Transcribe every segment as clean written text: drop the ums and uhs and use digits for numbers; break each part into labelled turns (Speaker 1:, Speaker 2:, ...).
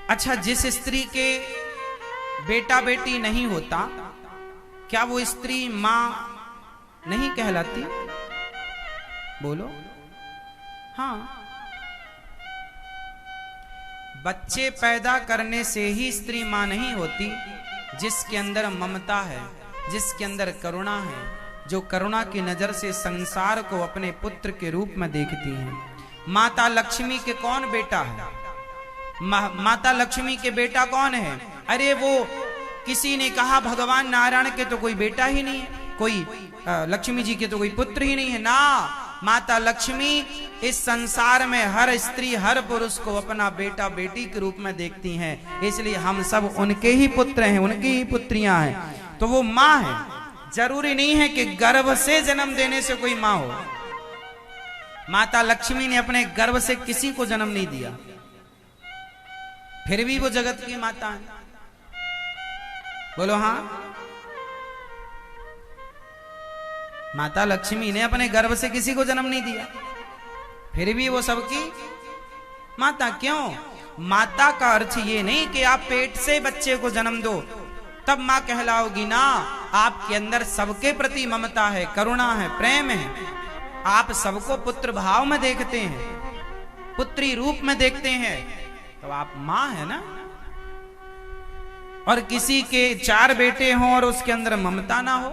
Speaker 1: अच्छा, जिस स्त्री के बेटा बेटी नहीं होता, क्या वो स्त्री मां नहीं कहलाती? बोलो। हाँ, बच्चे पैदा करने से ही स्त्री मां नहीं होती। जिसके अंदर ममता है, जिसके अंदर करुणा है, जो करुणा की नजर से संसार को अपने पुत्र के रूप में देखती है। माता लक्ष्मी के कौन बेटा है? माता लक्ष्मी के बेटा कौन है? अरे वो किसी ने कहा भगवान नारायण के तो कोई बेटा ही नहीं है, कोई लक्ष्मी जी के तो कोई पुत्र ही नहीं है ना। माता लक्ष्मी इस संसार में हर स्त्री हर पुरुष को अपना बेटा बेटी के रूप में देखती हैं, इसलिए हम सब उनके ही पुत्र हैं, उनकी ही पुत्रियां हैं। तो वो माँ है। जरूरी नहीं है कि गर्भ से जन्म देने से कोई माँ हो। माता लक्ष्मी ने अपने गर्भ से किसी को जन्म नहीं दिया, फिर भी वो जगत की माता है। बोलो हाँ। माता लक्ष्मी ने अपने गर्भ से किसी को जन्म नहीं दिया, फिर भी वो सबकी माता। क्यों? माता का अर्थ ये नहीं कि आप पेट से बच्चे को जन्म दो तब मां कहलाओगी ना। आपके अंदर सबके प्रति ममता है, करुणा है, प्रेम है। आप सबको पुत्र भाव में देखते हैं, पुत्री रूप में देखते हैं, तो आप मां है ना। और किसी के 4 बेटे हों और उसके अंदर ममता ना हो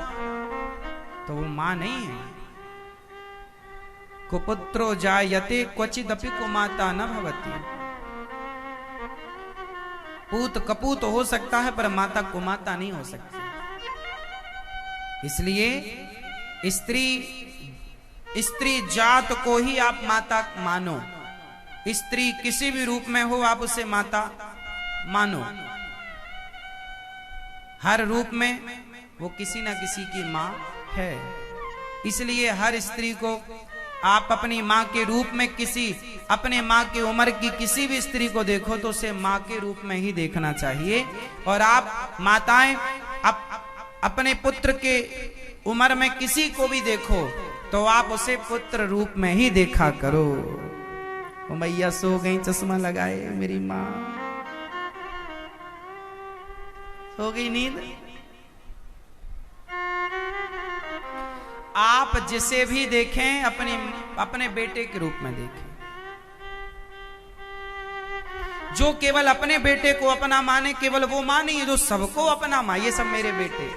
Speaker 1: तो वो मां नहीं है। कुपुत्रो जायते क्वचिदपि कुमाता न भवति। पूत कपूत हो सकता है पर माता कुमाता नहीं हो सकती। इसलिए स्त्री जात को ही आप माता मानो। स्त्री किसी भी रूप में हो आप उसे माता मानो। हर रूप में वो किसी ना किसी की मां है। इसलिए हर स्त्री को आप अपनी मां के रूप में अपने मां की उम्र की किसी भी स्त्री को देखो तो उसे मां के रूप में ही देखना चाहिए। और आप माताएं अपने पुत्र के उम्र में किसी को भी देखो तो आप उसे पुत्र रूप में ही देखा करो। ओ मैया सो गई, चश्मा लगाए, मेरी मां सो गई नींद। आप जिसे भी देखें अपने बेटे के रूप में देखें। जो केवल अपने बेटे को अपना माने, केवल वो मां नहीं है जो सबको अपना मां, ये सब मेरे बेटे।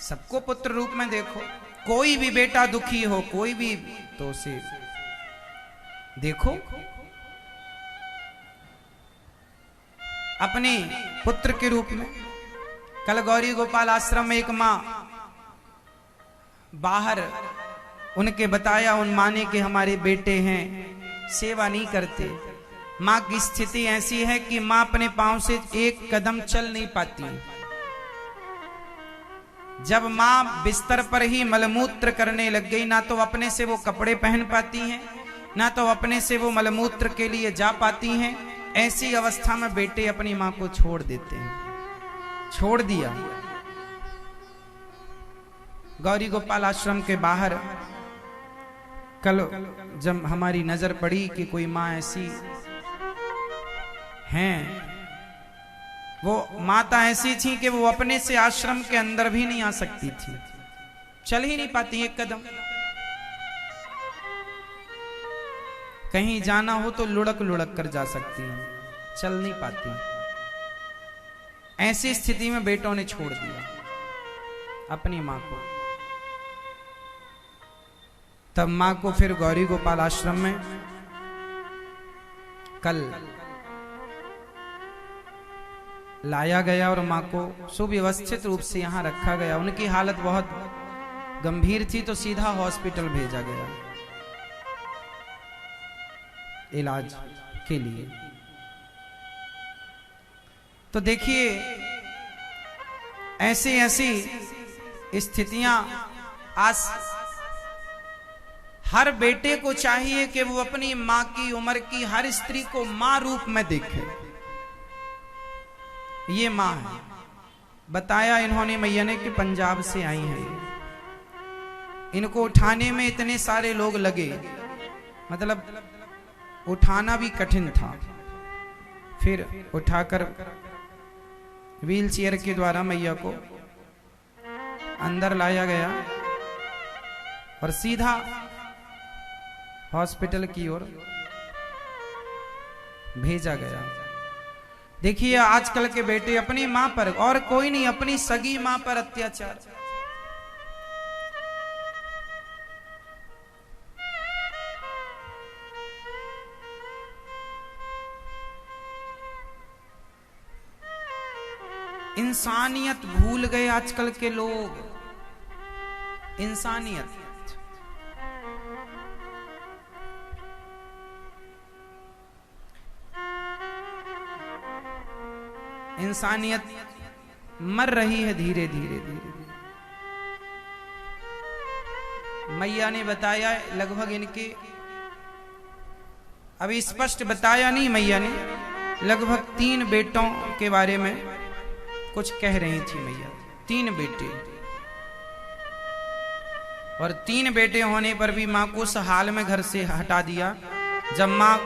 Speaker 1: सबको पुत्र रूप में देखो। कोई भी बेटा दुखी हो, कोई भी, तो उसे देखो अपने पुत्र के रूप में। कल गौरी गोपाल आश्रम में एक माँ बाहर उनके बताया, उन माने कि हमारे बेटे हैं, सेवा नहीं करते। माँ की स्थिति ऐसी है कि माँ अपने पांव से एक कदम चल नहीं पाती। जब माँ बिस्तर पर ही मलमूत्र करने लग गई, ना तो अपने से वो कपड़े पहन पाती हैं, ना तो अपने से वो मलमूत्र के लिए जा पाती हैं। ऐसी अवस्था में बेटे अपनी माँ को छोड़ देते हैं। छोड़ दिया। गौरी गोपाल आश्रम के बाहर कल जब हमारी नजर पड़ी कि कोई माँ ऐसी हैं, वो माता ऐसी थी कि वो अपने से आश्रम के अंदर भी नहीं आ सकती थी, चल ही नहीं पाती एक कदम। कहीं जाना हो तो लुढ़क लुढ़क कर जा सकती है, चल नहीं पाती। ऐसी स्थिति में बेटों ने छोड़ दिया अपनी मां को। तब मां को फिर गौरी गोपाल आश्रम में कल लाया गया और मां को सुव्यवस्थित रूप से यहां रखा गया। उनकी हालत बहुत गंभीर थी तो सीधा हॉस्पिटल भेजा गया इलाज के लिए। तो देखिए ऐसी स्थितियां आज हर बेटे को चाहिए कि वो अपनी मां की उम्र की हर स्त्री को मां रूप में देखे। ये मां है। बताया इन्होंने मैया ने कि पंजाब से आई हैं। इनको उठाने में इतने सारे लोग लगे, मतलब उठाना भी कठिन था। फिर उठाकर व्हील चेयर के द्वारा मैया को अंदर लाया गया और सीधा हॉस्पिटल की ओर भेजा गया। देखिए आजकल के बेटे अपनी मां पर और कोई नहीं, अपनी सगी मां पर अत्याचार। इंसानियत भूल गए आजकल के लोग, इंसानियत। इंसानियत मर रही है धीरे धीरे धीरे। मैया ने बताया लगभग इनके, अभी स्पष्ट बताया नहीं मैया ने, लगभग 3 बेटों के बारे में कुछ कह रही थी मैया। 3 बेटे, और 3 बेटे होने पर भी मां को उस हाल में घर से हटा दिया जब मां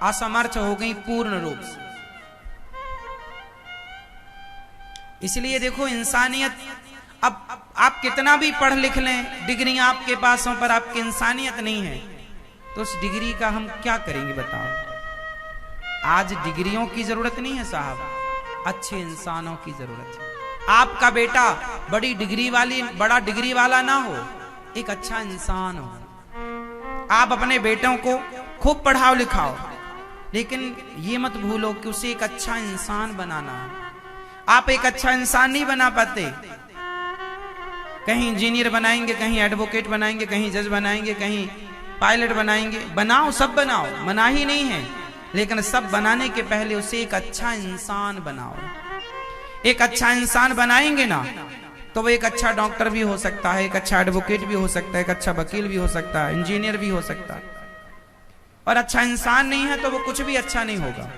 Speaker 1: असमर्थ हो गई पूर्ण रूप से। इसलिए देखो इंसानियत, अब आप कितना भी पढ़ लिख लें, डिग्री आपके पास हो, पर आपकी इंसानियत नहीं है तो उस डिग्री का हम क्या करेंगे बताओ। आज डिग्रियों की जरूरत नहीं है साहब, अच्छे इंसानों की जरूरत है। आपका बेटा बड़ा डिग्री वाला ना हो, एक अच्छा इंसान हो। आप अपने बेटों को खूब पढ़ाओ लिखाओ, लेकिन ये मत भूलो कि उसे एक अच्छा इंसान बनाना है। आप एक अच्छा इंसान नहीं बना पाते, कहीं इंजीनियर बनाएंगे, कहीं एडवोकेट बनाएंगे, कहीं जज बनाएंगे, कहीं पायलट बनाएंगे। बनाओ, सब बनाओ, मना ही नहीं है, लेकिन सब बनाने के पहले उसे एक अच्छा इंसान बनाओ। एक अच्छा इंसान बनाएंगे ना तो वो एक अच्छा डॉक्टर भी हो सकता है, एक अच्छा एडवोकेट भी हो सकता है, एक अच्छा वकील भी हो सकता है, इंजीनियर भी हो सकता है। और अच्छा इंसान नहीं है तो वो कुछ भी अच्छा नहीं होगा।